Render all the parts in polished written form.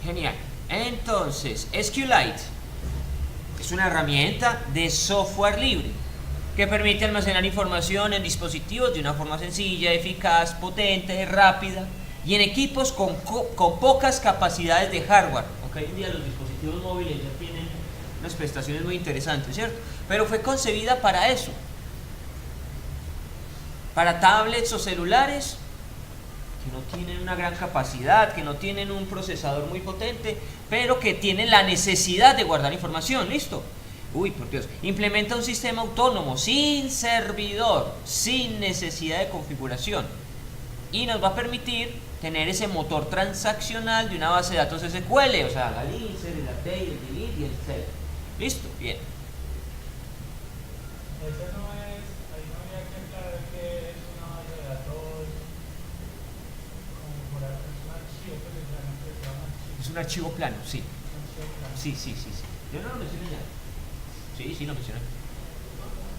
Genial. Entonces, SQLite es una herramienta de software libre que permite almacenar información en dispositivos de una forma sencilla, eficaz, potente, rápida y en equipos con pocas capacidades de hardware. Aunque hoy en día los dispositivos móviles ya tienen unas prestaciones muy interesantes, ¿cierto? Pero fue concebida para eso. Para tablets o celulares que no tienen una gran capacidad, que no tienen un procesador muy potente, pero que tienen la necesidad de guardar información. ¿Listo? Uy, por Dios. Implementa un sistema autónomo, sin servidor, sin necesidad de configuración. Y nos va a permitir tener ese motor transaccional de una base de datos SQL, o sea, el insert, el update, el delete y el set. ¿Listo? Bien. Eso no es, ahí no había que aclarar que es una base de datos, como por es un archivo, pues literalmente se llama archivo. Es un archivo plano, sí. Un archivo plano. Sí. Yo no lo mencioné ya. Sí, lo mencioné.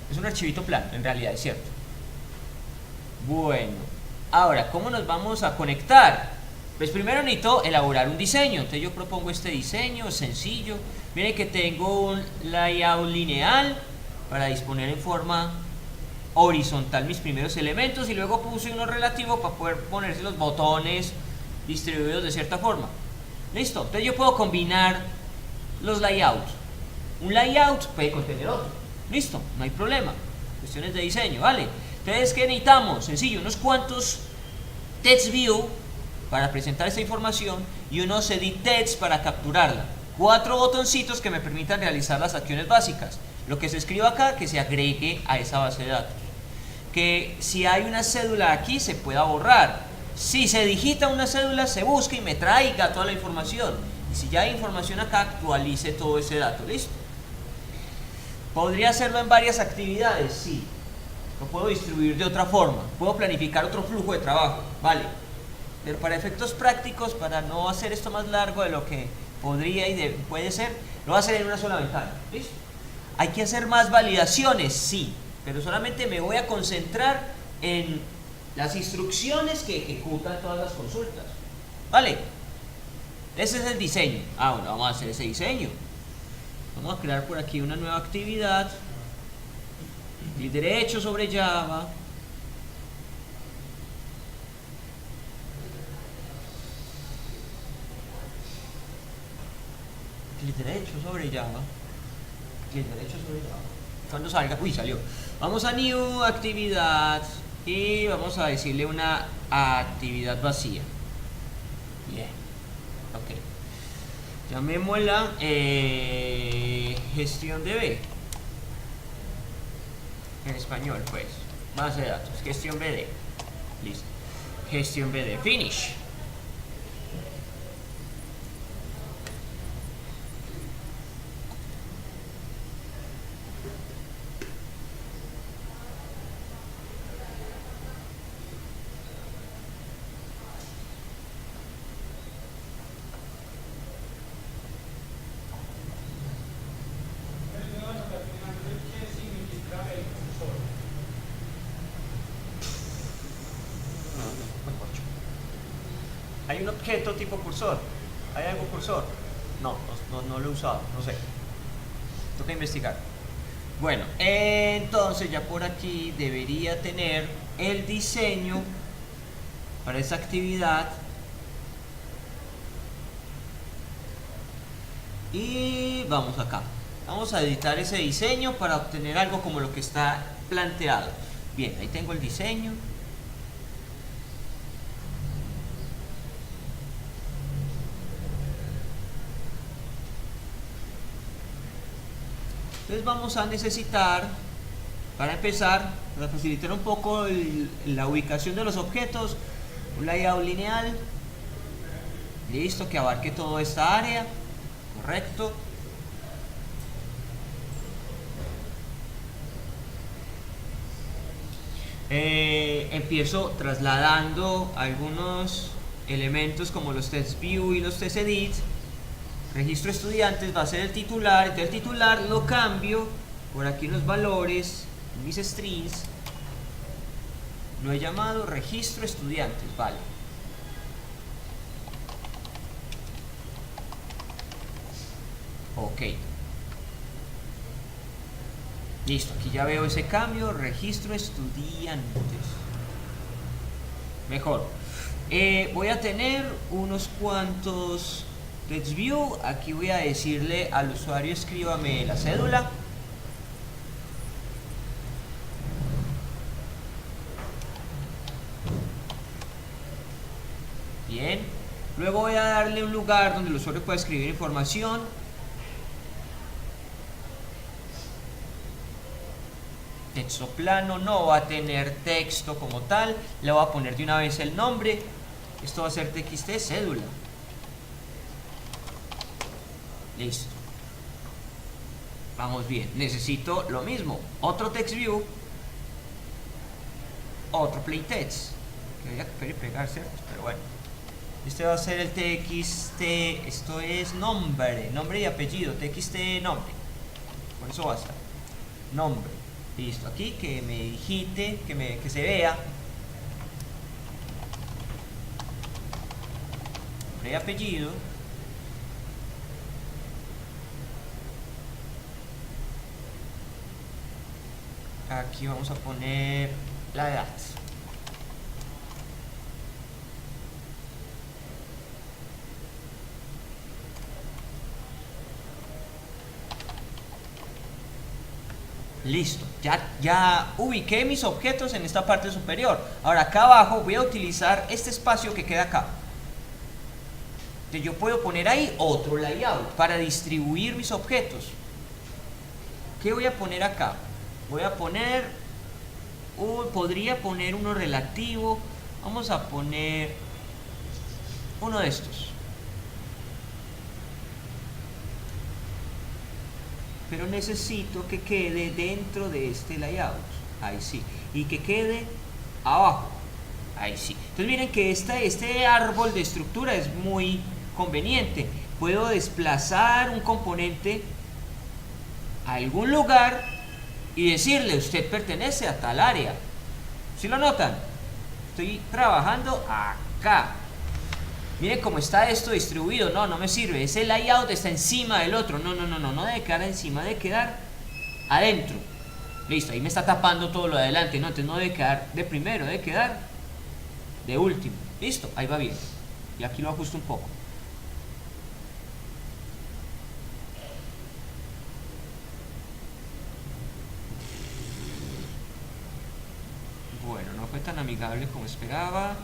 Es un archivito plano, en realidad, es cierto. Bueno, ahora, ¿cómo nos vamos a conectar? Pues primero necesito elaborar un diseño. Entonces yo propongo este diseño sencillo. Miren que tengo un layout lineal para disponer en forma horizontal mis primeros elementos y luego puse uno relativo para poder ponerse los botones distribuidos de cierta forma. Listo. Entonces yo puedo combinar los layouts. Un layout puede contener otro. Listo, no hay problema. Cuestiones de diseño, ¿vale? Entonces, ¿qué necesitamos? Sencillo, unos cuantos text view para presentar esta información y unos edit text para capturarla. 4 botoncitos que me permitan realizar las acciones básicas. Lo que se escriba acá, que se agregue a esa base de datos. Que si hay una cédula aquí, se pueda borrar. Si se digita una cédula, se busca y me traiga toda la información. Y si ya hay información acá, actualice todo ese dato. ¿Listo? ¿Podría hacerlo en varias actividades? Sí. Lo puedo distribuir de otra forma. Puedo planificar otro flujo de trabajo. Vale. Pero para efectos prácticos, para no hacer esto más largo de lo que podría y puede ser, lo voy a hacer en una sola ventana. ¿Listo? ¿Hay que hacer más validaciones? Sí. Pero solamente me voy a concentrar en las instrucciones que ejecutan todas las consultas. ¿Vale? Ese es el diseño. Bueno, vamos a hacer ese diseño. Vamos a crear por aquí una nueva actividad. Clic derecho sobre Java. Clic derecho sobre Java. Clic derecho sobre Java. Cuando salga, uy, salió. Vamos a New Actividad y vamos a decirle una actividad vacía. Bien. Ok. Llamémosla gestión de B. En español, pues. Base de datos. Gestión BD. Listo. Gestión BD. Finish. ¿Hay un objeto tipo cursor? ¿Hay algo cursor? No lo he usado, no sé. Toca investigar. Bueno, entonces ya por aquí debería tener el diseño para esta actividad. Y vamos acá. Vamos a editar ese diseño para obtener algo como lo que está planteado. Bien, ahí tengo el diseño. Entonces vamos a necesitar, para empezar, para facilitar un poco la ubicación de los objetos, un layout lineal, listo, que abarque toda esta área, correcto. Empiezo trasladando algunos elementos como los text view y los text edit. Registro estudiantes va a ser el titular, entonces el titular lo cambio por aquí los valores, mis strings, lo he llamado registro estudiantes, vale. ok. Listo, aquí ya veo ese cambio, registro estudiantes. Mejor. Voy a tener unos cuantos text view. Aquí voy a decirle al usuario escríbame la cédula. Bien. Luego voy a darle un lugar donde el usuario pueda escribir información. Texto plano, no va a tener texto como tal. Le voy a poner de una vez el nombre. Esto va a ser txt cédula. Listo. Vamos bien. Necesito lo mismo. Otro text view. Otro playtext. Que voy a copiar y pegar, ¿cierto? Pero bueno. Este va a ser el txt. Esto es nombre. Nombre y apellido. Txt nombre. Por eso va a estar. Nombre. Listo. Aquí que me digite. Que se vea. Nombre y apellido. Aquí vamos a poner la edad. Listo, ya ubiqué mis objetos en esta parte superior. Ahora acá abajo voy a utilizar este espacio que queda acá. Entonces yo puedo poner ahí otro layout para distribuir mis objetos. ¿Qué voy a poner acá? Voy a poner podría poner uno relativo. Vamos a poner uno de estos. Pero necesito que quede dentro de este layout. Ahí sí. Y que quede abajo. Ahí sí. Entonces miren que este árbol de estructura es muy conveniente. Puedo desplazar un componente a algún lugar y decirle, usted pertenece a tal área. ¿Sí lo notan? Estoy trabajando acá. Miren cómo está esto distribuido. No me sirve. Ese layout está encima del otro. No debe quedar encima, debe quedar adentro. Listo, ahí me está tapando todo lo de adelante. No, entonces no debe quedar de primero, debe quedar de último. Listo, ahí va bien. Y aquí lo ajusto un poco. Bueno, no fue tan amigable como esperaba.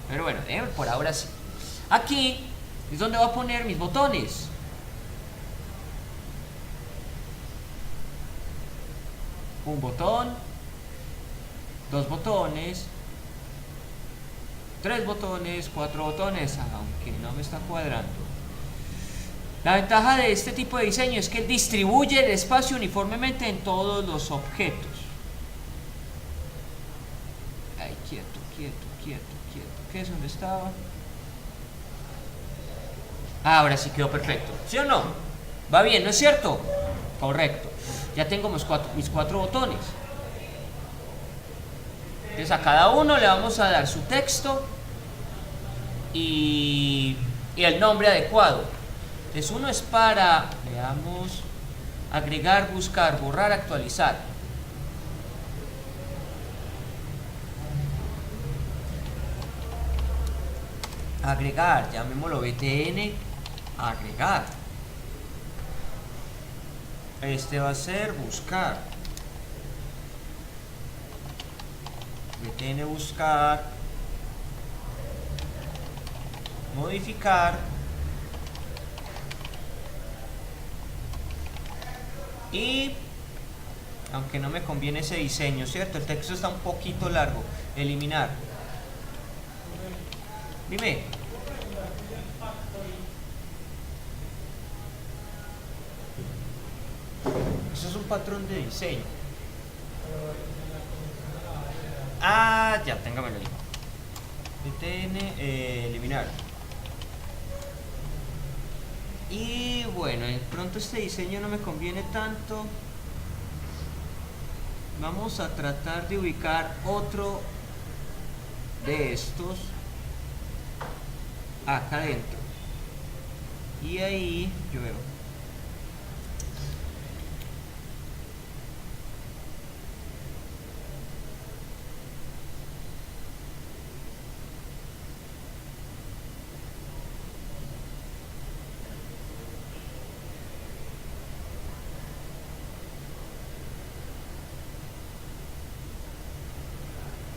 Pero bueno, por ahora sí. Aquí es donde voy a poner mis botones. Un botón, dos botones, tres botones, cuatro botones, aunque no me está cuadrando. La ventaja de este tipo de diseño es que distribuye el espacio uniformemente en todos los objetos. Ay, quieto. ¿Qué es donde estaba? Ahora sí quedó perfecto. ¿Sí o no? ¿Va bien, no es cierto? Correcto. Ya tengo mis cuatro botones. Entonces a cada uno le vamos a dar su texto y el nombre adecuado. Entonces uno es para, veamos, agregar, buscar, borrar, actualizar. Agregar, llamémoslo btn, agregar. Este va a ser buscar. Btn buscar. Modificar. Y aunque no me conviene ese diseño, ¿cierto? El texto está un poquito largo. Eliminar. Dime. Eso es un patrón de diseño. Ya, téngamelo ahí. btn, eliminar. Y bueno, de pronto este diseño no me conviene tanto. Vamos a tratar de ubicar otro de estos acá adentro. Y ahí yo veo.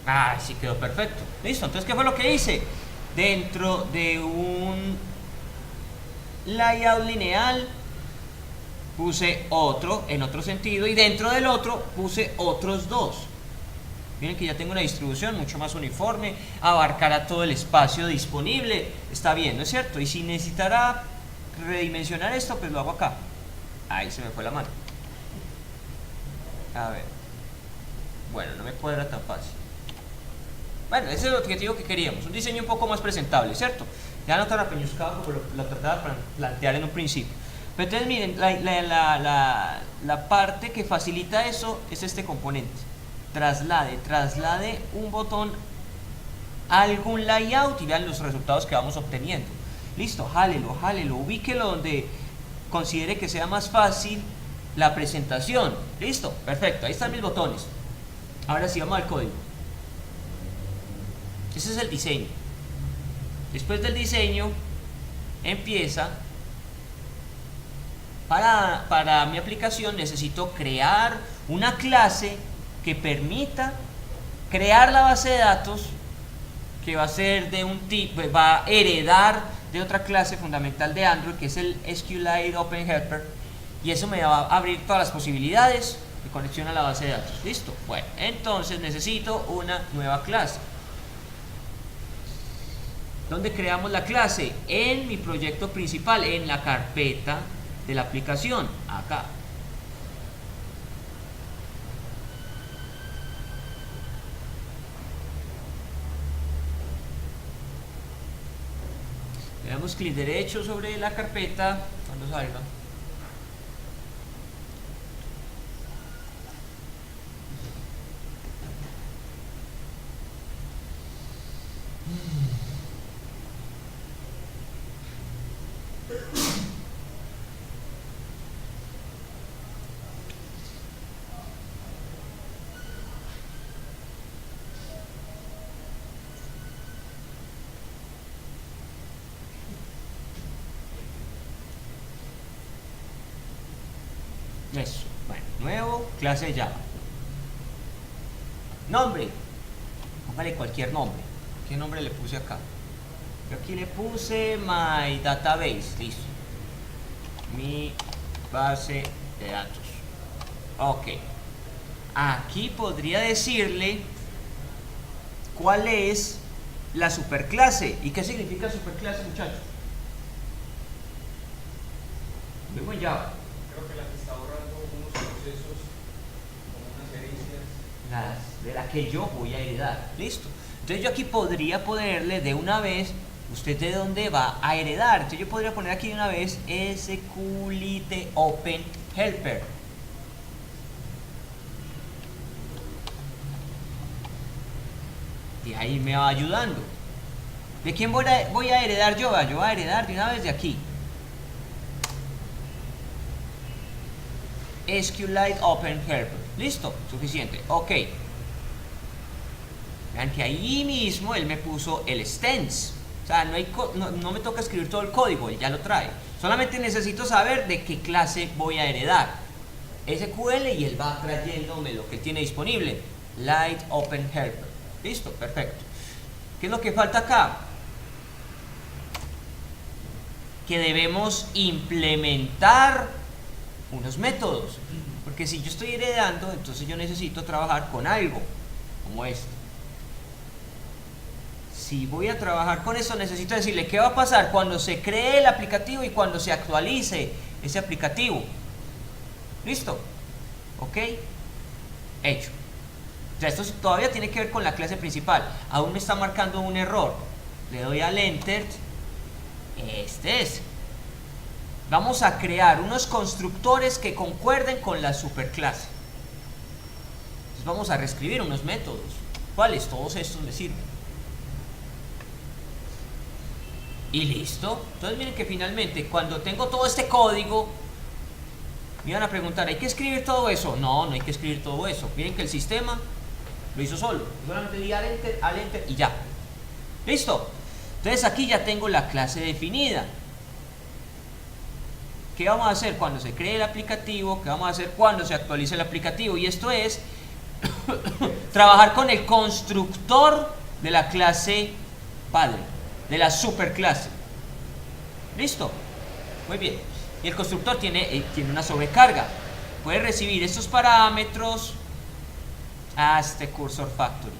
Ah, sí quedó perfecto. Listo, entonces ¿qué fue lo que hice? Dentro de un layout lineal puse otro en otro sentido y dentro del otro puse otros dos. Miren que ya tengo una distribución mucho más uniforme, abarcará todo el espacio disponible, está bien, ¿no es cierto? Y si necesitara redimensionar esto, pues lo hago acá. Ahí se me fue la mano. A ver. Bueno, no me cuadra tan fácil. Bueno, ese es el objetivo que queríamos, un diseño un poco más presentable, ¿cierto? Ya no tan apeñuscado como lo trataba de plantear en un principio. Pero entonces miren, la parte que facilita eso es este componente. Traslade un botón a algún layout y vean los resultados que vamos obteniendo. Listo, jálelo, ubíquelo donde considere que sea más fácil la presentación. Listo, perfecto, ahí están mis botones. Ahora sí, vamos al código. Ese es el diseño. Después del diseño empieza, para mi aplicación necesito crear una clase que permita crear la base de datos, que va a ser de un tipo, va a heredar de otra clase fundamental de Android, que es el SQLite Open Helper, y eso me va a abrir todas las posibilidades de conexión a la base de datos. Listo. Bueno, entonces necesito una nueva clase. ¿Dónde creamos la clase? En mi proyecto principal, en la carpeta de la aplicación, acá. Le damos clic derecho sobre la carpeta cuando salga. Eso, bueno, nuevo, clase Java. Nombre, póngale cualquier nombre. ¿Qué nombre le puse acá? Yo aquí le puse my database, listo. Mi base de datos. Ok. Aquí podría decirle cuál es la superclase. ¿Y qué significa superclase, muchachos? Muy buen Java. Creo que la que está ahorrando unos procesos, como unas herencias. De la que yo voy a heredar. Listo. Entonces yo aquí podría ponerle de una vez, usted de dónde va a heredar. Entonces yo podría poner aquí de una vez SQLite Open Helper. Y ahí me va ayudando. ¿De quién voy a heredar yo? Yo voy a heredar de una vez de aquí. SQLite Open Helper. Listo, suficiente. Ok. Vean que ahí mismo él me puso el stance. O sea, no me toca escribir todo el código, él ya lo trae. Solamente necesito saber de qué clase voy a heredar. SQL y él va trayéndome lo que tiene disponible. Light Open Helper. Listo, perfecto. ¿Qué es lo que falta acá? Que debemos implementar unos métodos. Porque si yo estoy heredando, entonces yo necesito trabajar con algo como esto. Si voy a trabajar con eso, necesito decirle qué va a pasar cuando se cree el aplicativo y cuando se actualice ese aplicativo. ¿Listo? ¿Ok? Hecho. Ya esto todavía tiene que ver con la clase principal. Aún me está marcando un error. Le doy al Enter. Este es. Vamos a crear unos constructores que concuerden con la superclase. Entonces vamos a reescribir unos métodos. ¿Cuáles? Todos estos me sirven. Y listo. Entonces miren que finalmente cuando tengo todo este código, me iban a preguntar, ¿hay que escribir todo eso? No, no hay que escribir todo eso. Miren que el sistema lo hizo solo. Solamente di al enter y ya. Listo. Entonces aquí ya tengo la clase definida. ¿Qué vamos a hacer cuando se cree el aplicativo? ¿Qué vamos a hacer cuando se actualice el aplicativo? Y esto es trabajar con el constructor de la clase padre, de la superclase. ¿Listo? Muy bien. Y el constructor tiene una sobrecarga. Puede recibir estos parámetros a este cursor factory.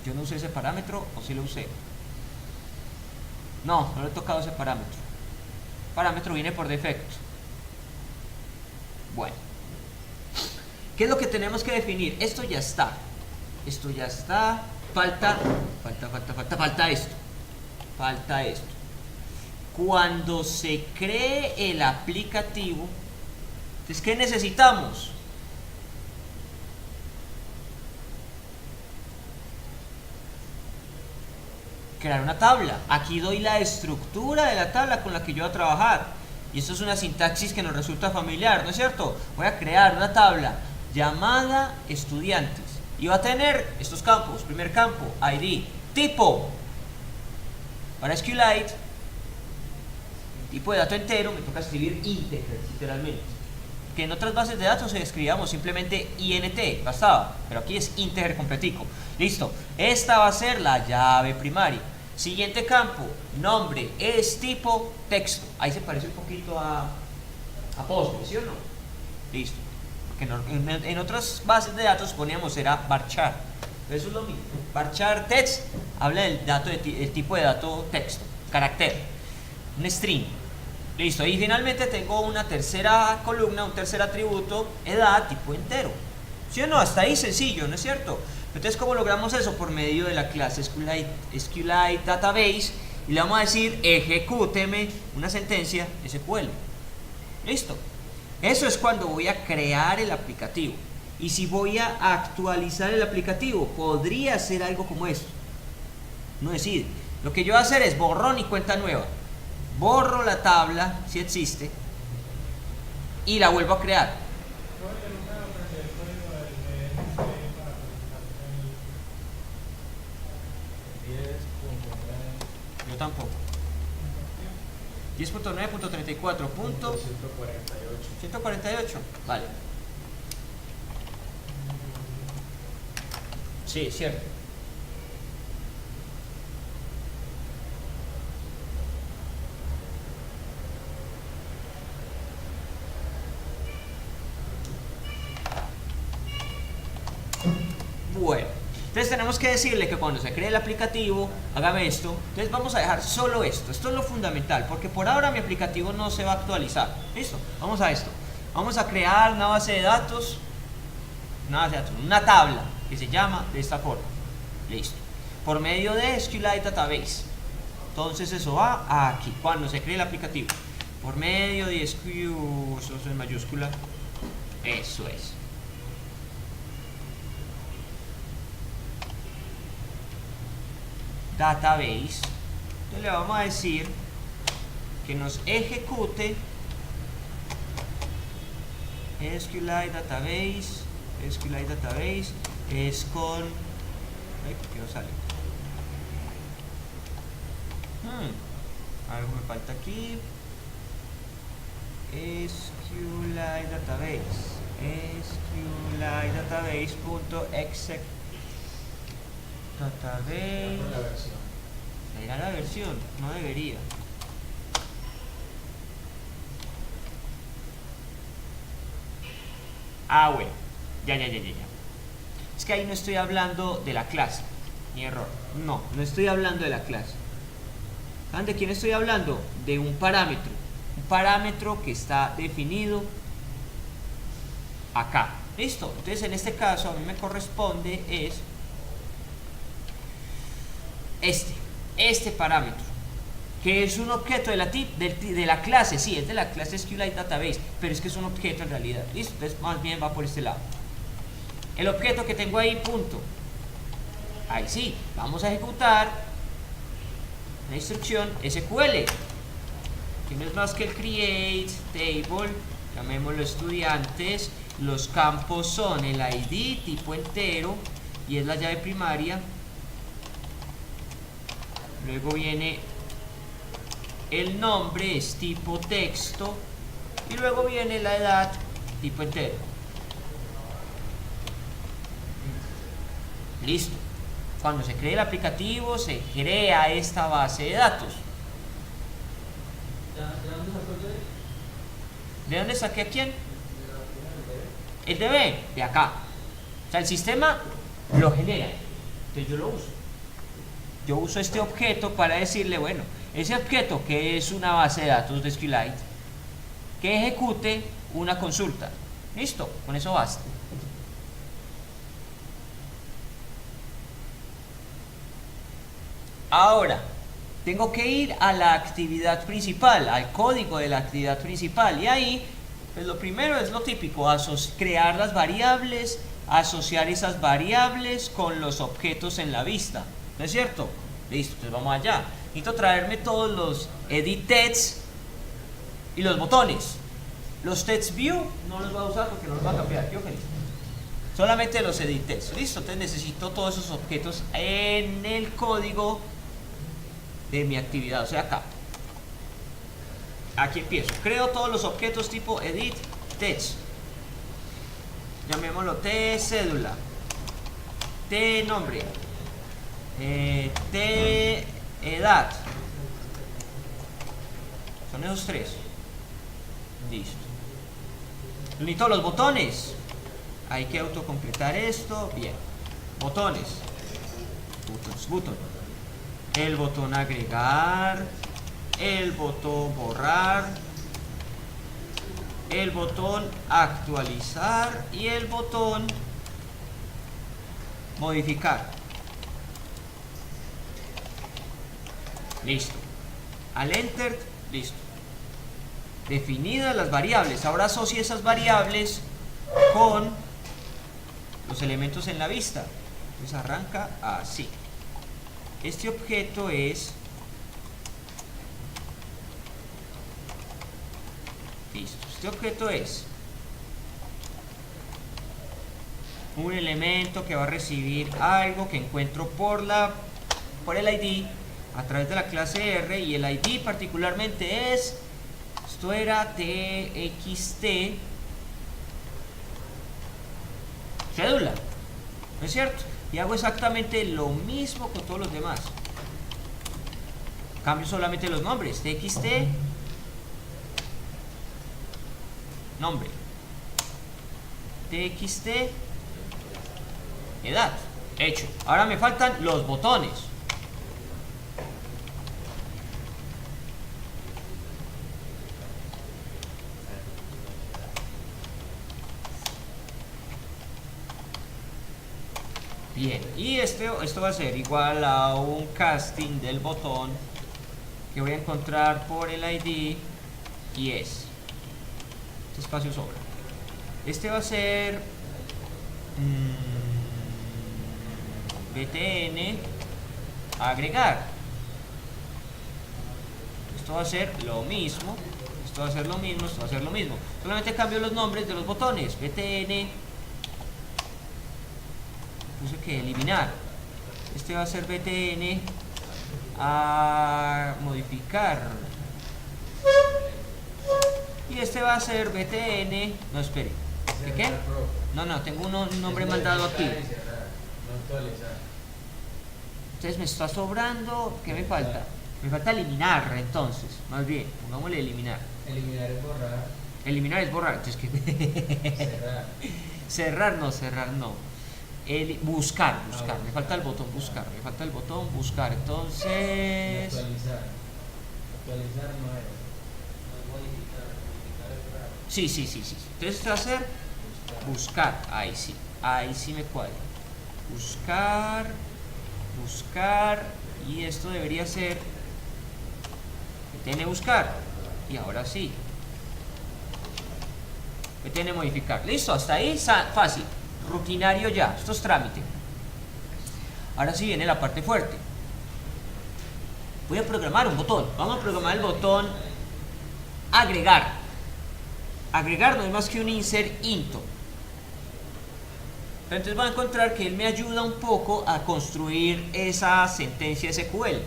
Yo no usé ese parámetro, o sí lo usé. No le he tocado ese parámetro. El parámetro viene por defecto. Bueno, ¿qué es lo que tenemos que definir? Esto ya está. Esto ya está. Falta esto. Falta esto. Cuando se cree el aplicativo, entonces, ¿qué necesitamos? Crear una tabla. Aquí doy la estructura de la tabla con la que yo voy a trabajar. Y esto es una sintaxis que nos resulta familiar, ¿no es cierto? Voy a crear una tabla llamada estudiantes. Y va a tener estos campos. Primer campo, ID. Tipo. Para SQLite, tipo de dato entero, me toca escribir integer, literalmente. Que en otras bases de datos escribíamos simplemente int, bastaba. Pero aquí es integer completico. Listo. Esta va a ser la llave primaria. Siguiente campo, nombre, es tipo texto. Ahí se parece un poquito a Postgres, ¿sí o no? Listo. Porque en otras bases de datos poníamos era varchar. Eso es lo mismo. Varchar text habla del dato el tipo de dato texto, carácter, un string. Listo. Y finalmente tengo una tercera columna, un tercer atributo, edad, tipo entero. ¿Sí o no? Hasta ahí sencillo, ¿no es cierto? Entonces, ¿cómo logramos eso? Por medio de la clase SQLite Database, y le vamos a decir ejecúteme una sentencia SQL. Listo. Eso es cuando voy a crear el aplicativo. Y si voy a actualizar el aplicativo, podría hacer algo como esto. No decide. Lo que yo voy a hacer es borrón y cuenta nueva. Borro la tabla, si existe, y la vuelvo a crear. Yo tampoco. 10.9.34. 148. Vale. Sí, cierto. Bueno, entonces tenemos que decirle que cuando se cree el aplicativo, hágame esto. Entonces vamos a dejar solo esto. Esto es lo fundamental, porque por ahora mi aplicativo no se va a actualizar. ¿Listo? Vamos a esto. Vamos a crear una base de datos, una tabla que se llama de esta forma. Listo. Por medio de SQLite Database. Entonces eso va aquí, cuando se cree el aplicativo. Por medio de SQL, eso es en mayúscula. Eso es. Database. Entonces le vamos a decir que nos ejecute SQLite Database. SQLite Database es con... Ay, ¿por qué no sale? Algo me falta aquí. SQLite Database. SQLite Database.exec Database. Era la versión, no debería. Bueno, ya. Es que ahí no estoy hablando de la clase, ni error. No estoy hablando de la clase. ¿Saben de quién estoy hablando? De un parámetro. Un parámetro que está definido acá. ¿Listo? Entonces en este caso a mí me corresponde es este parámetro, que es un objeto de la clase. Sí, es de la clase SQLite Database, pero es que es un objeto en realidad. ¿Listo? Entonces más bien va por este lado. El objeto que tengo ahí, punto. Ahí sí, vamos a ejecutar la instrucción SQL, que no es más que el create table, llamémoslo estudiantes. Los campos son el ID, tipo entero, y es la llave primaria. Luego viene el nombre, es tipo texto, y luego viene la edad, tipo entero. Listo. Cuando se cree el aplicativo, se crea esta base de datos. ¿De dónde saqué a quién? El DB, de acá. O sea, el sistema lo genera. Entonces yo lo uso. Yo uso este objeto para decirle, bueno, ese objeto que es una base de datos de SQLite, que ejecute una consulta. Listo, con eso basta. Ahora, tengo que ir a la actividad principal, al código de la actividad principal. Y ahí, pues lo primero es lo típico, crear las variables, asociar esas variables con los objetos en la vista. ¿No es cierto? Listo, entonces vamos allá. Necesito traerme todos los edit text y los botones. Los text view no los voy a usar porque no los va a cambiar. ¿Qué feliz? Solamente los edit text. Listo, entonces necesito todos esos objetos en el código de mi actividad, o sea acá. Aquí empiezo. Creo todos los objetos tipo edit text. Llamémoslo T cédula, T nombre, T edad. Son esos tres. Listo. Necesito los botones. Hay que autocompletar esto. Bien. Botones. Button. El botón agregar. El botón borrar. El botón actualizar. Y el botón modificar. Listo. Al enter, listo. Definidas las variables. Ahora asocie esas variables con los elementos en la vista. Entonces arranca así. Este objeto es, listo, este objeto es un elemento que va a recibir algo que encuentro por el ID a través de la clase R, y el ID particularmente es, esto era txt cédula, ¿no es cierto? Y hago exactamente lo mismo con todos los demás. Cambio solamente los nombres. TXT nombre, TXT edad. Hecho. Ahora me faltan los botones. Bien, y esto va a ser igual a un casting del botón que voy a encontrar por el ID, y este espacio sobra. Este va a ser btn agregar. Esto va a ser lo mismo, esto va a ser lo mismo, esto va a ser lo mismo. Solamente cambio los nombres de los botones. btn, puse que eliminar. Este va a ser btn a modificar, y este va a ser btn, no, espere, ¿qué? No, tengo un nombre mal dado aquí. Entonces me está sobrando, ¿qué me falta? Me falta eliminar, entonces, más bien, pongámosle eliminar. Eliminar es borrar. Eliminar es borrar, entonces que cerrar no. Buscar, me falta el botón buscar, entonces Actualizar no es. sí, entonces esto va a ser buscar, ahí sí me cuadra, buscar, y esto debería ser btn buscar, y ahora sí btn modificar. Listo, hasta ahí fácil, rutinario ya, esto es trámite. Ahora sí viene la parte fuerte. Voy a programar un botón. Vamos a programar el botón agregar. Agregar no es más que un insert into. Entonces van a encontrar que él me ayuda un poco a construir esa sentencia SQL.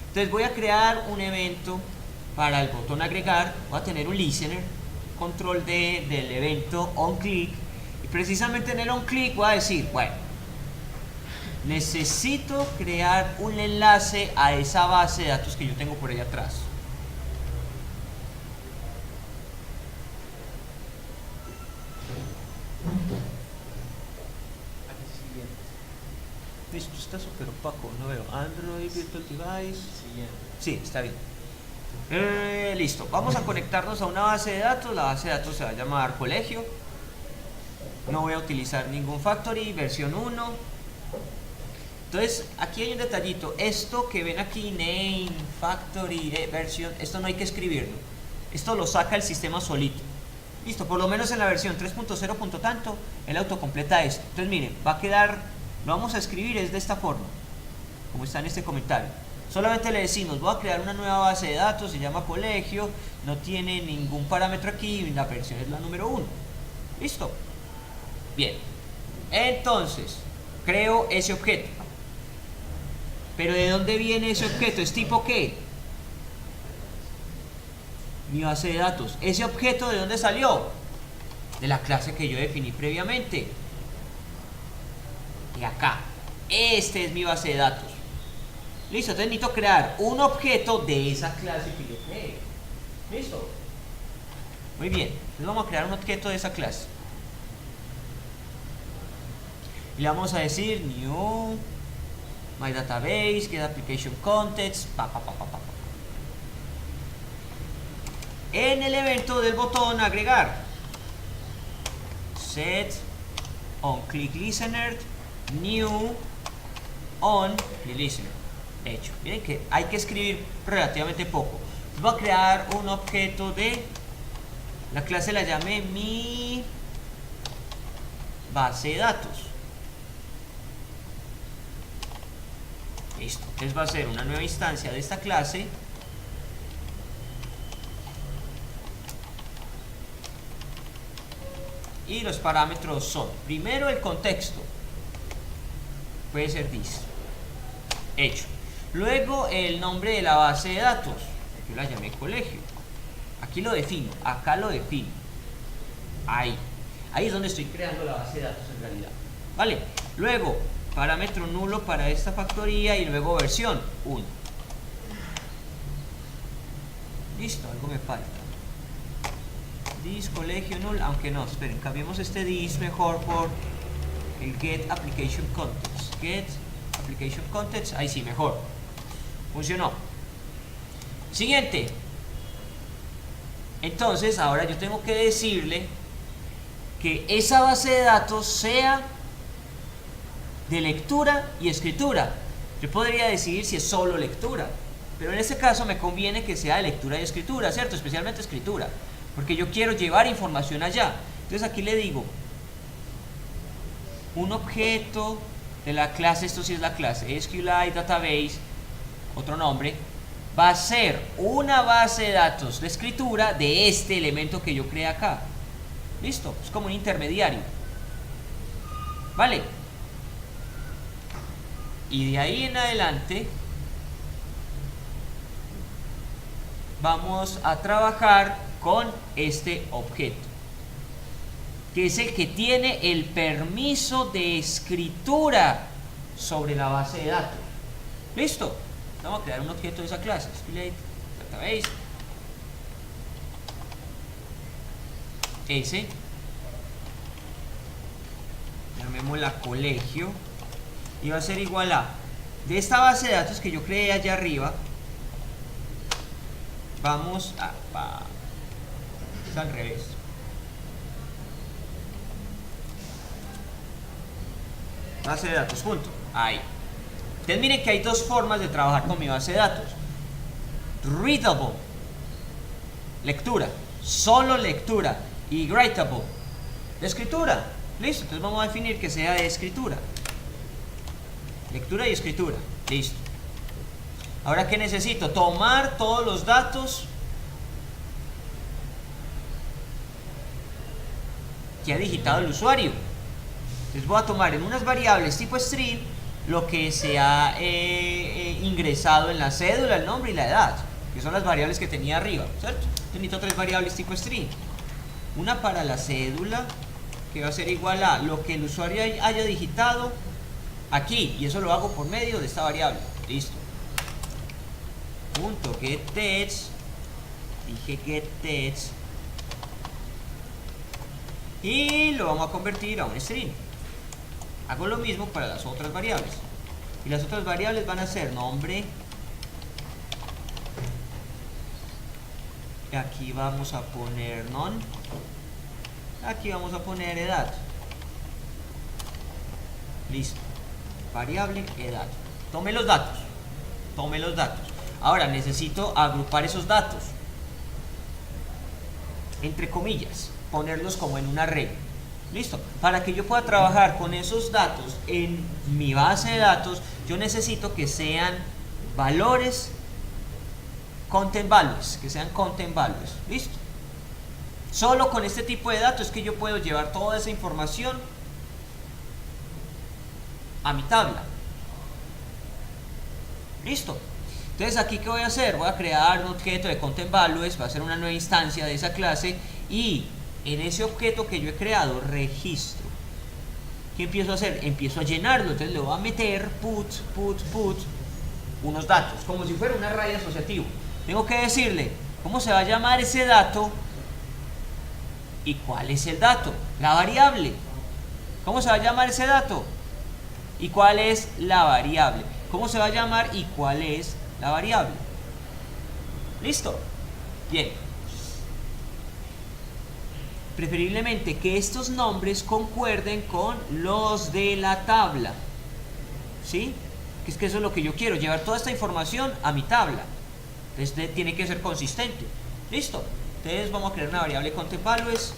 Entonces voy a crear un evento para el botón agregar. Voy a tener un listener, control D del evento onClick. Y precisamente en el onClick voy a decir, bueno, necesito crear un enlace a esa base de datos que yo tengo por ahí atrás. Listo, está súper opaco, no veo. Android Virtual Device. Sí, está bien. Listo, vamos a conectarnos a una base de datos. La base de datos se va a llamar colegio. No voy a utilizar ningún factory, versión 1. Entonces, aquí hay un detallito. Esto que ven aquí, name, factory, version, esto no hay que escribirlo. Esto lo saca el sistema solito. Listo, por lo menos en la versión 3.0 punto tanto, él autocompleta esto. Entonces, miren, va a quedar, lo vamos a escribir es de esta forma, como está en este comentario. Solamente le decimos, voy a crear una nueva base de datos, se llama colegio, no tiene ningún parámetro aquí, y la versión es la número 1. Listo. Bien. Entonces, creo ese objeto. Pero ¿de dónde viene ese objeto? ¿Es tipo qué? Mi base de datos. ¿Ese objeto de dónde salió? De la clase que yo definí previamente. Y acá. Este es mi base de datos. Listo, entonces necesito crear un objeto de esa clase que yo creé. Listo. Muy bien. Entonces vamos a crear un objeto de esa clase. Y le vamos a decir new my database, get application context, En el evento del botón agregar, set on click listener new on click listener. Hecho. Miren que hay que escribir relativamente poco. Voy a crear un objeto de la clase, la llamé mi base de datos. Listo. Entonces va a ser una nueva instancia de esta clase. Y los parámetros son, primero el contexto, puede ser this, hecho. Luego el nombre de la base de datos, yo la llamé colegio. Aquí lo defino, acá lo defino. Ahí es donde estoy creando la base de datos en realidad. Vale, luego parámetro nulo para esta factoría y luego versión 1. Listo, algo me falta. This colegio null, aunque no, esperen, cambiemos este this mejor por el get application context. Get application context, ahí sí, mejor. Funcionó. Siguiente. Entonces, ahora yo tengo que decirle que esa base de datos sea de lectura y escritura. Yo podría decidir si es solo lectura, pero en este caso me conviene que sea de lectura y escritura, ¿cierto? Especialmente escritura, porque yo quiero llevar información allá. Entonces aquí le digo un objeto de la clase, esto sí es la clase SQLite Database, otro nombre, va a ser una base de datos de escritura de este elemento que yo creé acá. Listo, es como un intermediario. Vale. Y de ahí en adelante vamos a trabajar con este objeto, que es el que tiene el permiso de escritura sobre la base de datos. Listo. Vamos a crear un objeto de esa clase, SQLite Database, ese, llamémosla colegio, y va a ser igual a, de esta base de datos que yo creé allá arriba, vamos a, es al revés, base de datos junto, ahí. Entonces miren que hay dos formas de trabajar con mi base de datos. Readable, lectura, solo lectura, y writable, de escritura. Listo, entonces vamos a definir que sea de escritura. Lectura y escritura, listo. Ahora, ¿qué necesito? Tomar todos los datos que ha digitado el usuario. Entonces voy a tomar en unas variables tipo string lo que se ha ingresado en la cédula, el nombre y la edad, que son las variables que tenía arriba, ¿cierto? Necesito tres variables tipo string. Una para la cédula, que va a ser igual a lo que el usuario haya digitado aquí, y eso lo hago por medio de esta variable. Listo. Punto getText, dije getText, y lo vamos a convertir a un string. Hago lo mismo para las otras variables, y las otras variables van a ser nombre, y aquí vamos a poner none, aquí vamos a poner edad. Listo. Variable edad. Tome los datos. Tome los datos. Ahora necesito agrupar esos datos, entre comillas, ponerlos como en un array. Listo. Para que yo pueda trabajar con esos datos en mi base de datos, yo necesito que sean valores, content values, que sean content values. Listo. Solo con este tipo de datos es que yo puedo llevar toda esa información a mi tabla. Listo. Entonces aquí ¿qué voy a hacer? Voy a crear un objeto de content values, va a ser una nueva instancia de esa clase, y en ese objeto que yo he creado, registro. ¿Qué empiezo a hacer? Empiezo a llenarlo. Entonces le voy a meter put unos datos, como si fuera un array asociativo. Tengo que decirle cómo se va a llamar ese dato y cuál es el dato, la variable. ¿Cómo se va a llamar ese dato? ¿Y cuál es la variable? ¿Cómo se va a llamar y cuál es la variable? ¿Listo? Bien. Preferiblemente que estos nombres concuerden con los de la tabla. ¿Sí? Que es que eso es lo que yo quiero, llevar toda esta información a mi tabla. Entonces tiene que ser consistente. ¿Listo? Entonces vamos a crear una variable content values.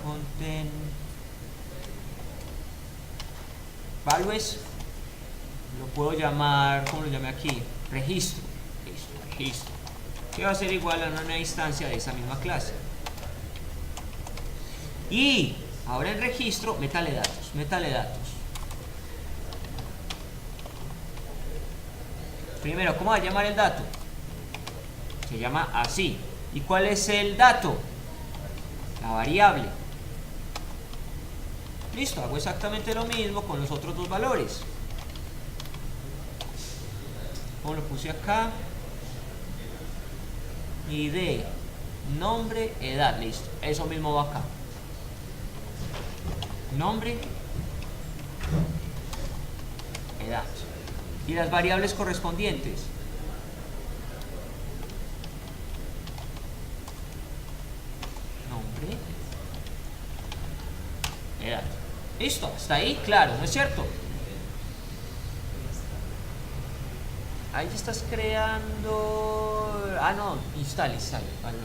Content values, lo puedo llamar, ¿cómo lo llamé aquí? Registro. Listo, registro, que va a ser igual a una nueva instancia de esa misma clase. Y ahora en registro, métale datos. Primero, ¿cómo va a llamar el dato? Se llama así. ¿Y cuál es el dato? La variable. Listo, hago exactamente lo mismo con los otros dos valores. Como lo puse acá. ID, nombre, edad. Listo, eso mismo va acá. Nombre, edad. Y las variables correspondientes. Nombre, edad. Listo, hasta ahí, claro, ¿no es cierto? Ahí ya estás creando... Ah, no, instale. Vale.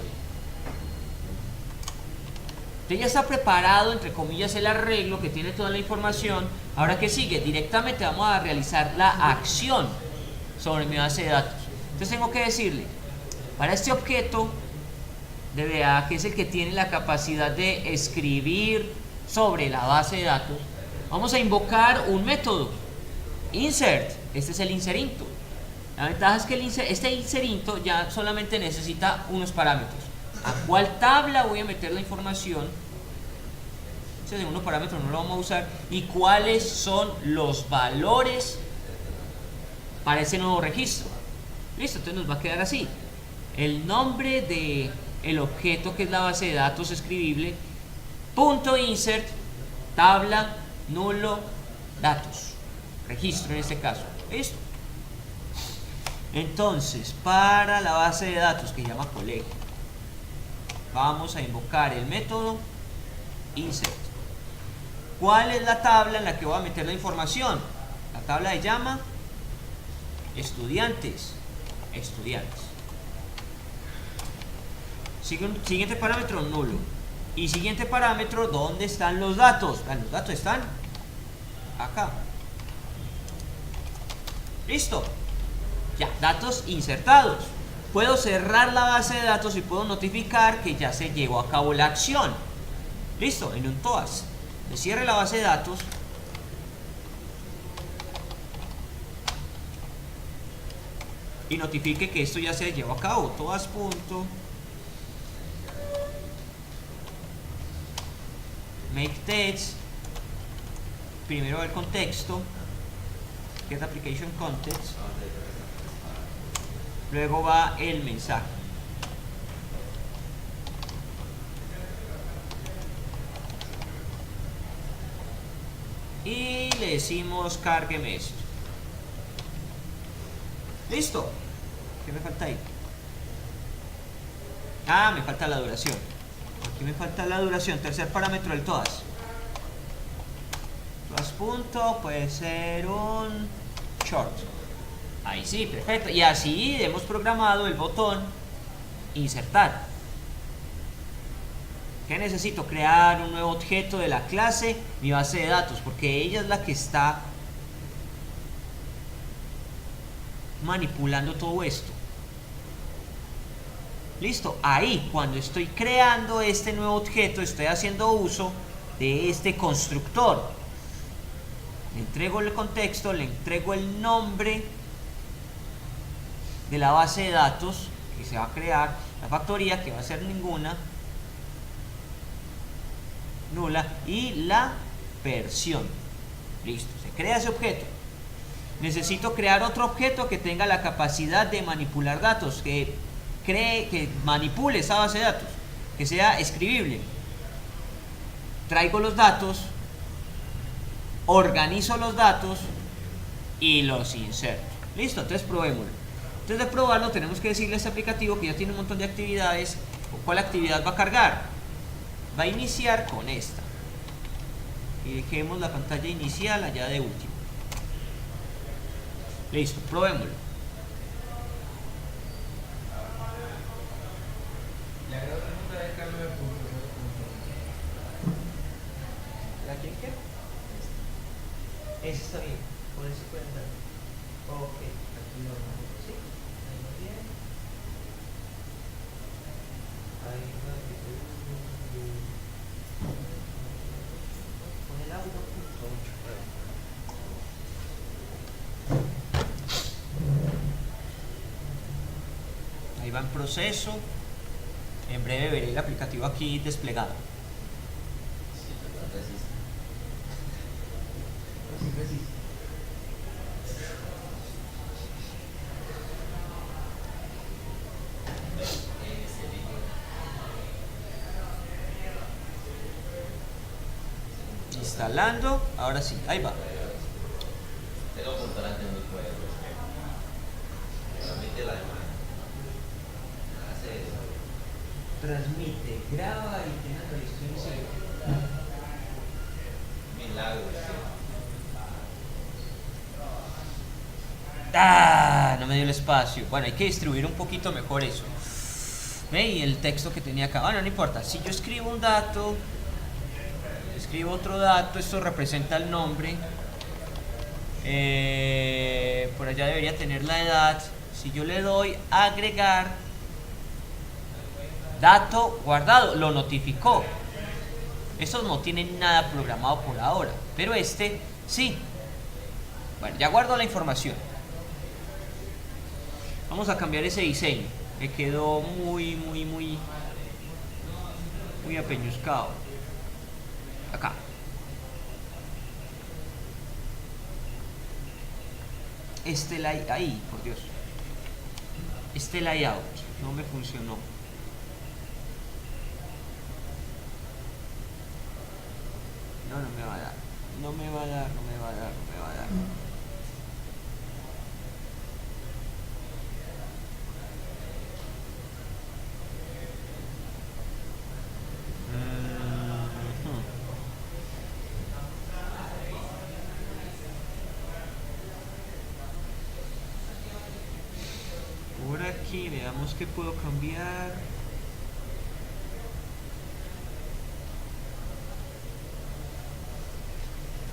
Entonces ya está preparado, entre comillas, el arreglo que tiene toda la información. Ahora, ¿qué sigue? Directamente vamos a realizar la acción sobre mi base de datos. Entonces tengo que decirle, para este objeto de DA, que es el que tiene la capacidad de escribir sobre la base de datos, vamos a invocar un método, insert. Este es el inserinto. La ventaja es que este inserinto ya solamente necesita unos parámetros. ¿A cuál tabla voy a meter la información? Ese segundo parámetro no lo vamos a usar. ¿Y cuáles son los valores para ese nuevo registro? Listo, entonces nos va a quedar así. El nombre del objeto, que es la base de datos escribible, punto insert, tabla, nulo, datos, registro en este caso. Listo. Entonces, para la base de datos que se llama colegio, vamos a invocar el método insert. ¿Cuál es la tabla en la que voy a meter la información? La tabla se llama estudiantes. Siguiente parámetro, nulo. Y siguiente parámetro, ¿dónde están los datos? Los datos están acá. Listo. Ya, datos insertados. Puedo cerrar la base de datos y puedo notificar que ya se llevó a cabo la acción. Listo, en un toas. Le cierre la base de datos. Y notifique que esto ya se llevó a cabo. Todas punto make text primero va el contexto, get application context, luego va el mensaje. Y le decimos cárgueme esto. Listo. ¿Qué me falta ahí? Ah, me falta la duración. Aquí me falta la duración, tercer parámetro del todas. Todas punto, puede ser un short. Ahí sí, perfecto. Y así hemos programado el botón insertar. ¿Qué necesito? Crear un nuevo objeto de la clase, mi base de datos, porque ella es la que está manipulando todo esto. Listo, ahí cuando estoy creando este nuevo objeto estoy haciendo uso de este constructor. Le entrego el contexto, le entrego el nombre de la base de datos que se va a crear, la factoría que va a ser ninguna, nula, y la versión. Listo, se crea ese objeto. Necesito crear otro objeto que tenga la capacidad de manipular datos, que manipule esa base de datos, que sea escribible. Traigo los datos, organizo los datos y los inserto. Listo, entonces probémoslo. Antes de probarlo tenemos que decirle a este aplicativo que ya tiene un montón de actividades, cuál actividad va a cargar. Va a iniciar con esta y dejemos la pantalla inicial allá de último. Listo, probémoslo. La gran pregunta es cambio de punto. ¿La quién qué? Ese está bien, por eso pueden dar. Ok, aquí lo vamos. Sí, ahí va bien. Ahí va bien. Con el audio 1.8. Ahí va en proceso. En breve veré el aplicativo aquí desplegado. Instalando, ahora sí, ahí va. Transmite, graba y tiene registro en Milagro. ¡Ah! No me dio el espacio. Bueno, hay que distribuir un poquito mejor eso. ¿Ve? Y el texto que tenía acá. Bueno, no importa. Si yo escribo un dato, escribo otro dato, esto representa el nombre. Por allá debería tener la edad. Si yo le doy agregar, dato guardado, lo notificó. Estos no tienen nada programado por ahora, pero este sí. Bueno, ya guardo la información. Vamos a cambiar ese diseño. Me quedó muy apeñuscado. Acá. Ahí, por Dios. Este layout no me funcionó. No me va a dar. No me va a dar. Por aquí, veamos qué puedo cambiar.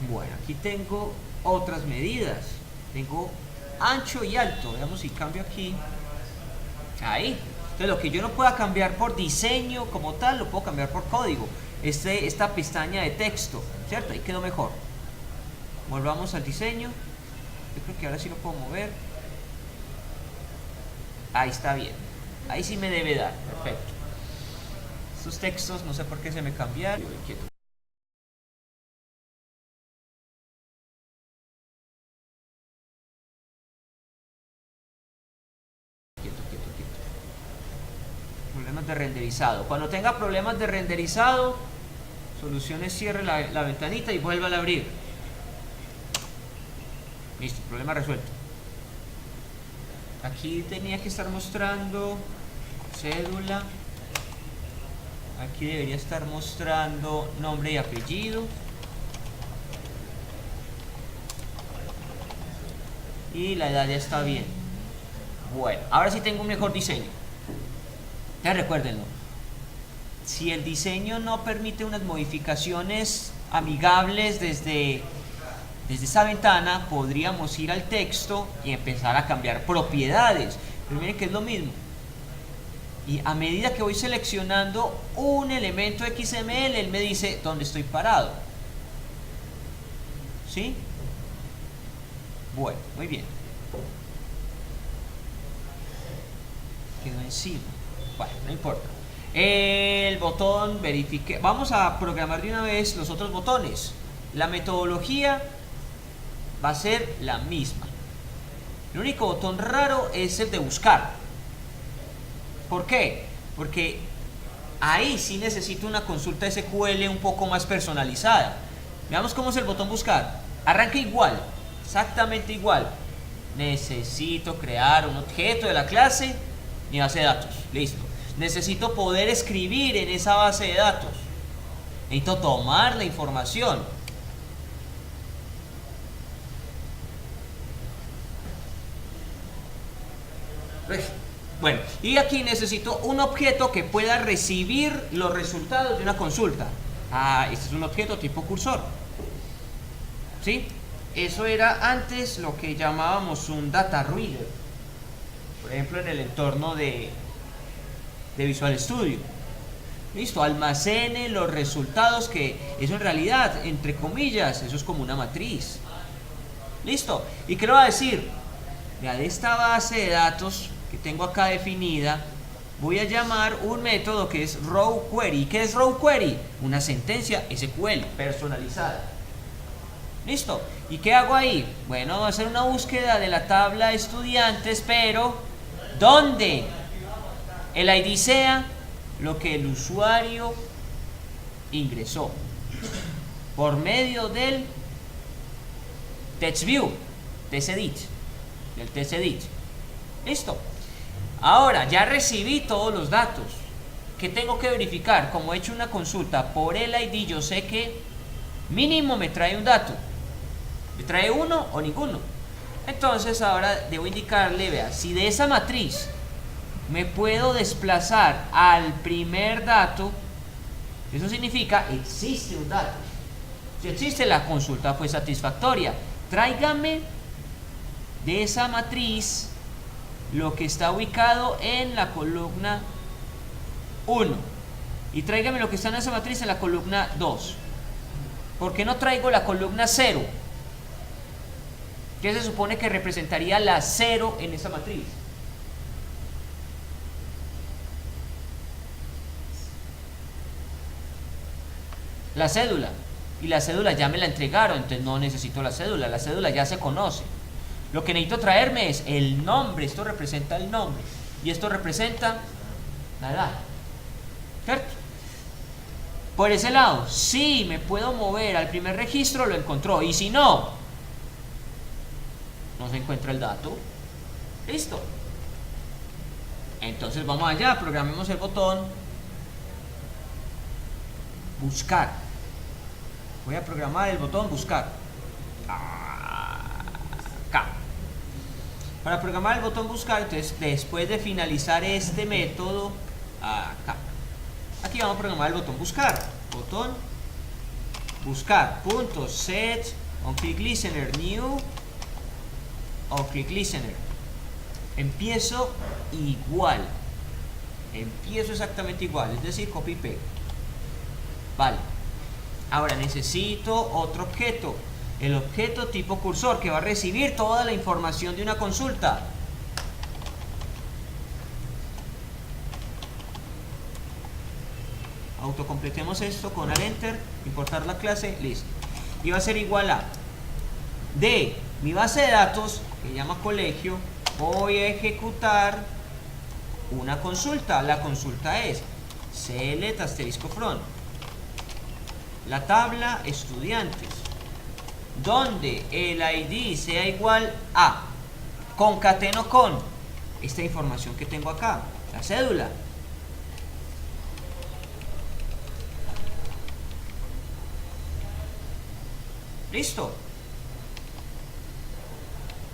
Bueno, aquí tengo otras medidas. Tengo ancho y alto. Veamos si cambio aquí. Ahí. Entonces lo que yo no pueda cambiar por diseño como tal, lo puedo cambiar por código. Esta pestaña de texto, ¿cierto? Ahí quedó mejor. Volvamos al diseño. Yo creo que ahora sí lo puedo mover. Ahí está bien. Ahí sí me debe dar. Perfecto. Estos textos no sé por qué se me cambiaron. problemas de renderizado. Cuando tenga problemas de renderizado, soluciones, cierre la ventanita y vuelva a abrir. Listo, problema resuelto. Aquí tenía que estar mostrando cédula. Aquí debería estar mostrando nombre y apellido. Y la edad ya está bien. Bueno, ahora sí tengo un mejor diseño. Ya recuérdenlo. Si el diseño no permite unas modificaciones amigables desde esa ventana, podríamos ir al texto y empezar a cambiar propiedades. Pero miren que es lo mismo. Y a medida que voy seleccionando un elemento XML, él me dice dónde estoy parado. ¿Sí? Bueno, muy bien. Quedó encima. Bueno, no importa. El botón verifique. Vamos a programar de una vez los otros botones. La metodología va a ser la misma. El único botón raro es el de buscar. ¿Por qué? Porque ahí sí necesito una consulta SQL un poco más personalizada. Veamos cómo es el botón buscar. Arranca igual, exactamente igual. Necesito crear un objeto de la clase, mi base de datos. Listo. Necesito poder escribir en esa base de datos. Necesito tomar la información. Bueno, y aquí necesito un objeto que pueda recibir los resultados de una consulta. Este es un objeto tipo cursor. ¿Sí? Eso era antes lo que llamábamos un data reader. Por ejemplo, en el entorno de Visual Studio. Listo, almacene los resultados, que eso en realidad, entre comillas, eso es como una matriz. Listo. ¿Y qué le va a decir? Ya de esta base de datos que tengo acá definida, voy a llamar un método que es row query. ¿Qué es row query? Una sentencia SQL personalizada. Listo. ¿Y qué hago ahí? Bueno, voy a hacer una búsqueda de la tabla de estudiantes, pero ¿dónde? El ID sea lo que el usuario ingresó por medio del TextView, TextEdit, del TextEdit. Listo. Ahora ya recibí todos los datos. ¿Qué tengo que verificar? Como he hecho una consulta por el ID, yo sé que mínimo me trae un dato. ¿Me trae uno o ninguno? Entonces ahora debo indicarle, vea, si de esa matriz me puedo desplazar al primer dato, eso significa existe un dato. Si existe, la consulta fue satisfactoria. Tráigame de esa matriz lo que está ubicado en la columna 1 y tráigame lo que está en esa matriz en la columna 2. ¿Por qué no traigo la columna 0? ¿Qué se supone que representaría la 0 en esa matriz? La cédula. Y la cédula ya me la entregaron, entonces no necesito la cédula ya se conoce. Lo que necesito traerme es el nombre. Esto representa el nombre y esto representa la edad. ¿Cierto? Por ese lado, si me puedo mover al primer registro, lo encontró. Y si no, no se encuentra el dato. Listo. Entonces vamos allá, programemos el botón buscar. Voy a programar el botón buscar. Acá. Para programar el botón buscar, entonces después de finalizar este método, acá. Aquí vamos a programar el botón buscar. Botón buscar. Punto set on click listener new on click listener. Empiezo igual. Empiezo exactamente igual, es decir, copy y pega. Vale. Ahora necesito otro objeto. El objeto tipo cursor que va a recibir toda la información de una consulta. Autocompletemos esto con al enter, importar la clase, listo. Y va a ser igual a de mi base de datos, que llama colegio, voy a ejecutar una consulta. La consulta es select asterisco from la tabla estudiantes, donde el ID sea igual a, concateno con esta información que tengo acá, la cédula. Listo.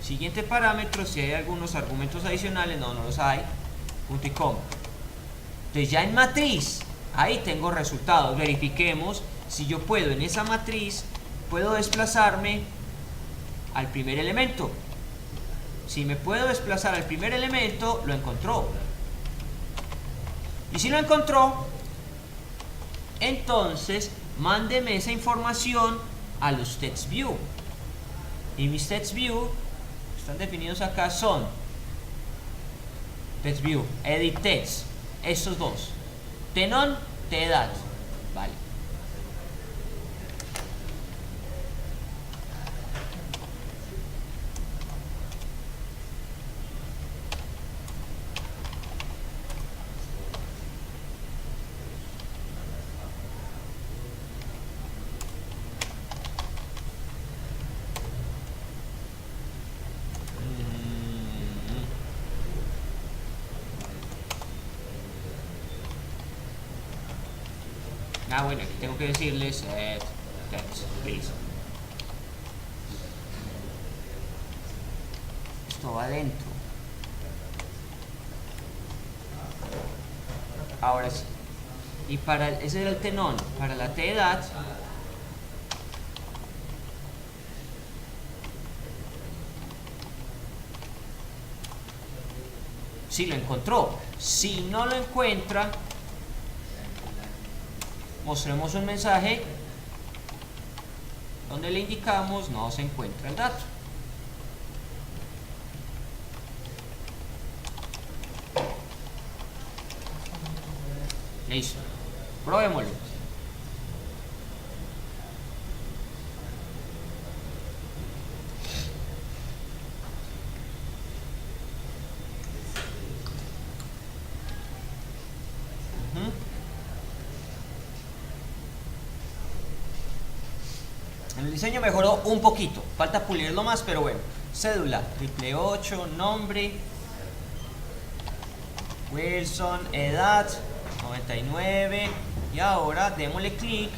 Siguiente parámetro, si hay algunos argumentos adicionales, no los hay, punto y coma. Entonces ya en matriz, ahí tengo resultados. Verifiquemos si yo puedo en esa matriz, puedo desplazarme al primer elemento. Si me puedo desplazar al primer elemento, lo encontró. Y si lo encontró, entonces mándeme esa información a los TextView. Y mis TextView están definidos acá, son TextView, Edit Text, estos dos, Tenon, TEDAT, vale. Bueno, aquí tengo que decirles set text, please. Esto va adentro. Ahora sí. Y para ese era el tenón. Para la TEDAT, si lo encontró. Si no lo encuentra, mostremos un mensaje donde le indicamos no se encuentra el dato. Listo. Probémoslo. El diseño mejoró un poquito, falta pulirlo más, pero bueno. Cédula, 888, nombre, Wilson, edad, 99. Y ahora démosle clic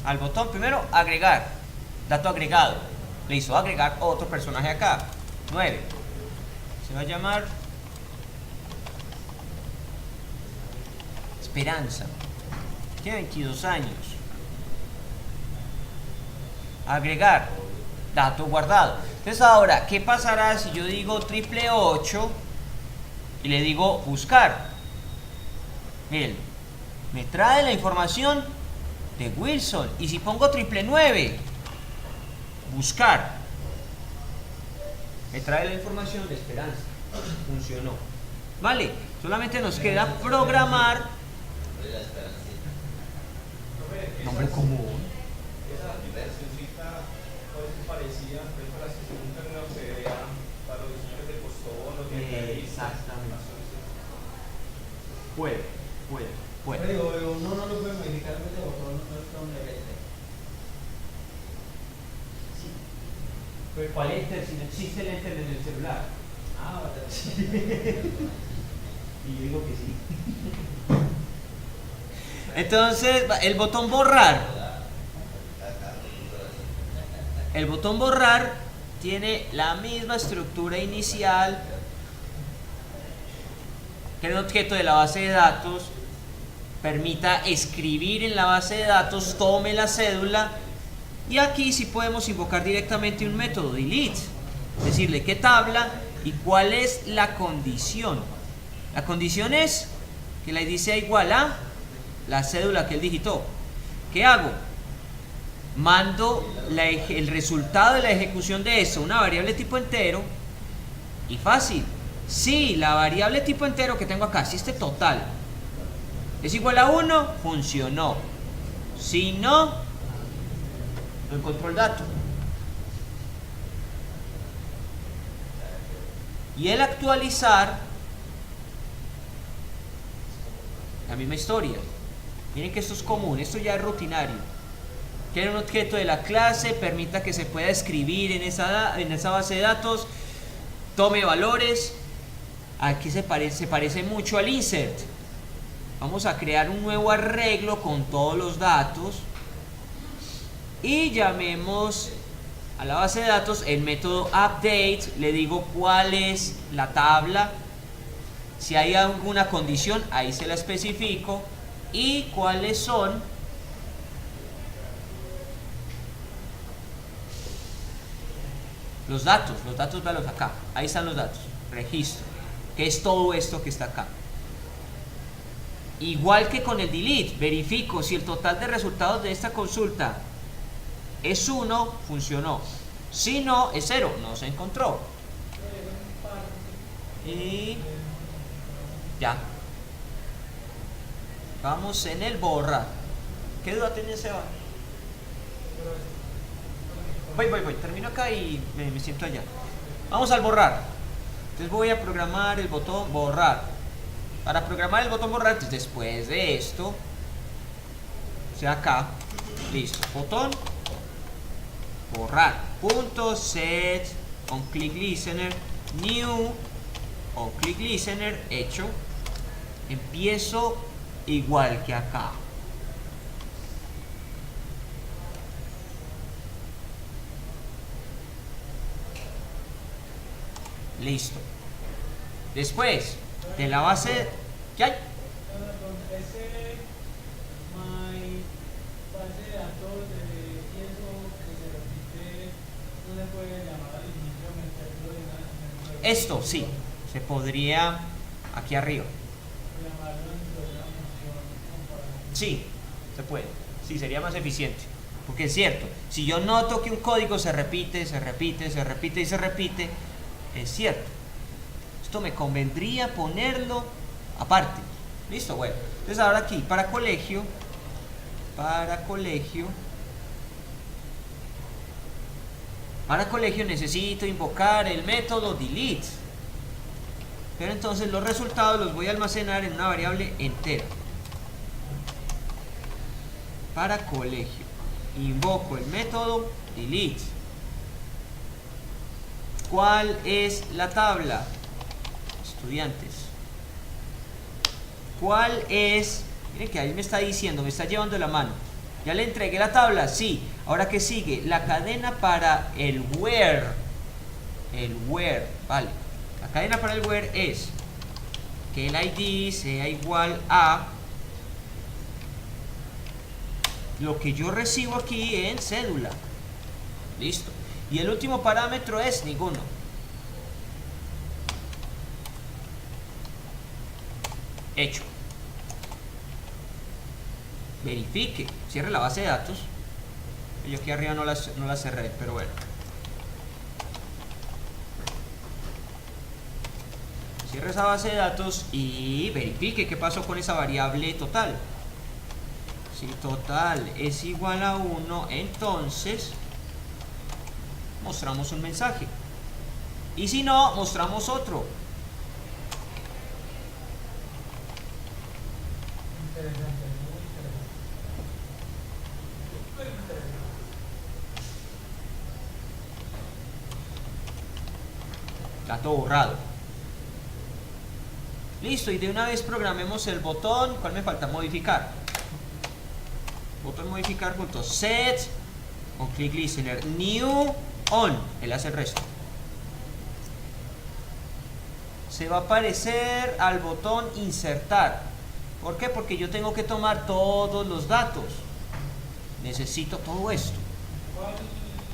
al botón, primero agregar, dato agregado. Le hizo agregar otro personaje acá, 9. Se va a llamar Esperanza. Tiene 22 años. Agregar. Dato guardado. Entonces ahora, ¿qué pasará si yo digo 888 y le digo buscar? Miren, me trae la información de Wilson. Y si pongo 999, buscar, me trae la información de Esperanza. Funcionó. Vale, solamente nos queda programar. Nombre común. Esa versioncita parece parecida, pero para las que se juntan en la OCDE, para los diseños de postón, los de exactamente. Puede. Pero digo, uno no lo puede modificar en vez de botón, no es un enter. Sí. Pero ¿cuál enter? Si no existe el enter en el celular. Ah, vale. Y yo digo que sí. Entonces, el botón borrar. El botón borrar tiene la misma estructura inicial que el objeto de la base de datos. Permita escribir en la base de datos, tome la cédula. Y aquí sí podemos invocar directamente un método, delete. Decirle qué tabla y cuál es la condición. La condición es que la ID sea igual a la cédula que él digitó. ¿Qué hago? Mando el resultado de la ejecución de eso, una variable tipo entero. Y fácil. Si la variable tipo entero que tengo acá, si este total es igual a 1, funcionó. Si no, no encontró el dato. Y el actualizar, la misma historia. Miren que esto es común, esto ya es rutinario. Quiere un objeto de la clase, permita que se pueda escribir en esa base de datos, tome valores. Aquí se parece mucho al insert. Vamos a crear un nuevo arreglo con todos los datos y llamemos a la base de datos el método update. Le digo cuál es la tabla, si hay alguna condición ahí se la especifico, y cuáles son los datos. Véalos acá, ahí están los datos. Registro, que es todo esto que está acá. Igual que con el delete, verifico si el total de resultados de esta consulta es 1, funcionó. Si no, es 0, no se encontró. Y ya. Vamos en el borrar. ¿Qué duda tiene Seba? Voy. Termino acá y me siento allá. Vamos al borrar. Entonces voy a programar el botón borrar. Para programar el botón borrar, entonces después de esto, o sea acá, listo, botón borrar, punto set on click listener, new on click listener, hecho. Empiezo igual que acá. Listo. Después de la base, ¿qué hay? Ese my base de datos y eso que se repite, no se puede llamar al inicio, meterlo en una. Esto sí, se podría aquí arriba. Llamarlo dentro de una función comparativa. Sí, se puede. Sí, sería más eficiente. Porque es cierto, si yo noto que un código se repite, es cierto. Esto me convendría ponerlo aparte. Listo, bueno. Entonces ahora aquí, para colegio necesito invocar el método delete. Pero entonces los resultados los voy a almacenar en una variable entera. Para colegio, invoco el método delete. ¿Cuál es la tabla? Estudiantes. ¿Cuál es? Miren que ahí me está diciendo, me está llevando la mano. ¿Ya le entregué la tabla? Sí. Ahora, ¿qué sigue? La cadena para el where. El where, vale. La cadena para el where es que el ID sea igual a lo que yo recibo aquí en cédula. Listo. Y el último parámetro es ninguno. Hecho. Verifique. Cierre la base de datos. Yo aquí arriba no la cerré, pero bueno. Cierre esa base de datos y verifique qué pasó con esa variable total. Si total es igual a 1, entonces mostramos un mensaje. Y si no, mostramos otro. Interesante, muy interesante. Súper interesante. Dato borrado. Listo, y de una vez programemos el botón. ¿Cuál me falta? Modificar. Botón modificar junto set con click listener new on. Él hace el resto. Se va a aparecer al botón insertar. ¿Por qué? Porque yo tengo que tomar todos los datos. Necesito todo esto.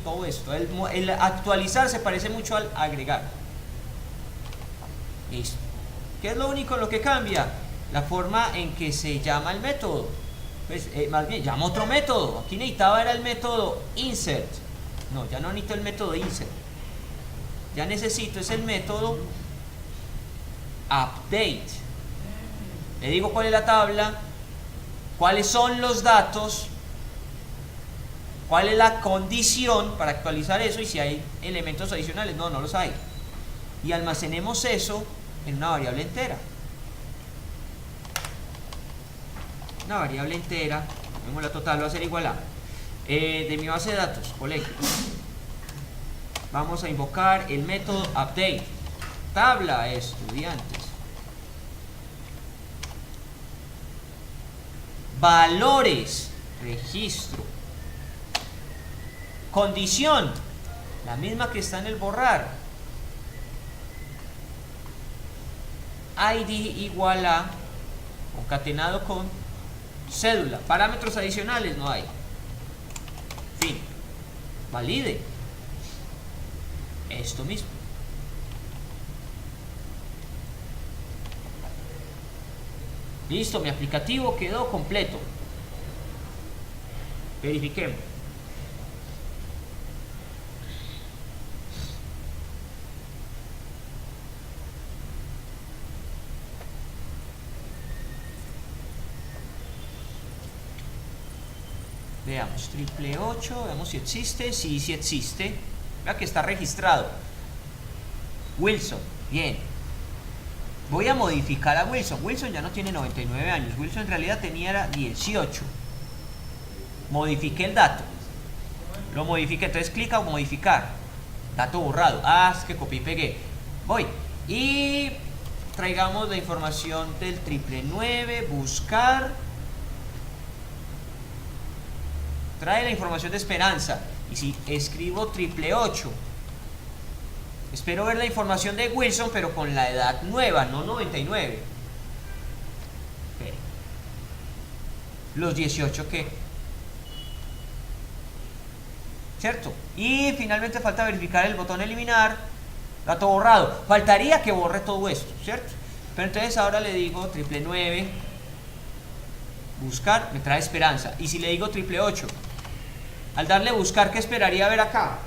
Todo esto. El actualizar se parece mucho al agregar. Listo. ¿Qué es lo único en lo que cambia? La forma en que se llama el método. Pues, más bien, llamo otro método. Aquí necesitaba era el método insert. No, ya no necesito el método insert. Ya necesito es el método update. Le digo cuál es la tabla, cuáles son los datos, cuál es la condición para actualizar eso y si hay elementos adicionales. No los hay. y almacenemos eso en una variable entera. Una variable entera, vemos la total, va a ser igual a de mi base de datos, colegio. Vamos a invocar el método update, tabla estudiantes, valores, registro, condición, la misma que está en el borrar, ID igual a, concatenado con cédula, parámetros adicionales no hay, fin, valide, esto mismo. Listo, mi aplicativo quedó completo. Verifiquemos. Veamos, 888, veamos si existe. Sí, sí existe. Vea que está registrado. Wilson, bien. Voy a modificar a Wilson. Wilson ya no tiene 99 años. Wilson en realidad tenía 18. Modifiqué el dato. Lo modifiqué. Entonces clica o modificar. Dato borrado. Ah, es que copié y pegué. Voy. Y traigamos la información del 999. Buscar. Trae la información de Esperanza. Y si escribo 888. Espero ver la información de Wilson, pero con la edad nueva, no 99. Espere. Los 18 ¿qué? ¿Cierto? Y finalmente falta verificar el botón eliminar. Dato borrado. Faltaría que borre todo esto, ¿cierto? Pero entonces ahora le digo 999. Buscar, me trae Esperanza. Y si le digo 888, al darle buscar, ¿qué esperaría ver acá?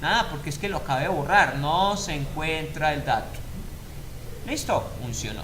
Nada, porque es que lo acabé de borrar. No se encuentra el dato. Listo, funcionó.